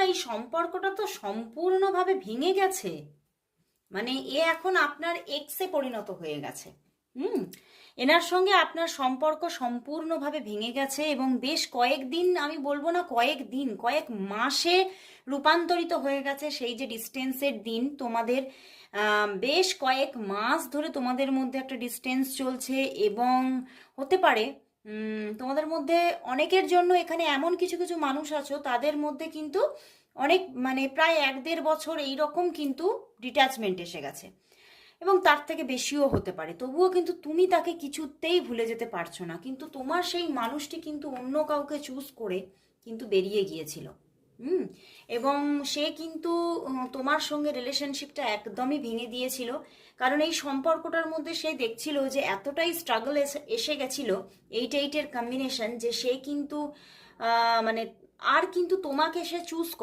এই সম্পর্কটা তো সম্পূর্ণভাবে ভেঙে গেছে। মানে এ এখন আপনার এক্সে পরিণত হয়ে গেছে। হুম। এনার সঙ্গে আপনার সম্পর্ক সম্পূর্ণভাবে ভেঙে গেছে এবং বেশ কয়েকদিন, আমি বলবো না কয়েকদিন, কয়েক মাসে রূপান্তরিত হয়ে গেছে সেই যে ডিস্টেন্সের দিন তোমাদের। বেশ কয়েক মাস ধরে তোমাদের মধ্যে একটা ডিস্টেন্স চলছে এবং হতে পারে তোমাদের মধ্যে অনেকের জন্য এখানে এমন কিছু কিছু মানুষ আছো তাদের মধ্যে কিন্তু অনেক মানে প্রায় 1-1.5 বছর এইরকম কিন্তু ডিট্যাচমেন্ট এসে গেছে এবং তার থেকে বেশিও হতে পারে। তবুও কিন্তু তুমি তাকে কিছুতেই ভুলে যেতে পারছো না, কিন্তু তোমার সেই মানুষটি কিন্তু অন্য কাউকে চুজ করে কিন্তু বেরিয়ে গিয়েছিল। হুম। এবং সে কিন্তু তোমার সঙ্গে রিলেশনশিপটা একদমই ভেঙে দিয়েছিল, কারণ এই সম্পর্কটার মধ্যে সে দেখছিল যে এতটাই স্ট্রাগল এসে গেছিল 8-8-এর কম্বিনেশন, যে সে কিন্তু মানে আর কিন্তু তোমাকে সে চুজ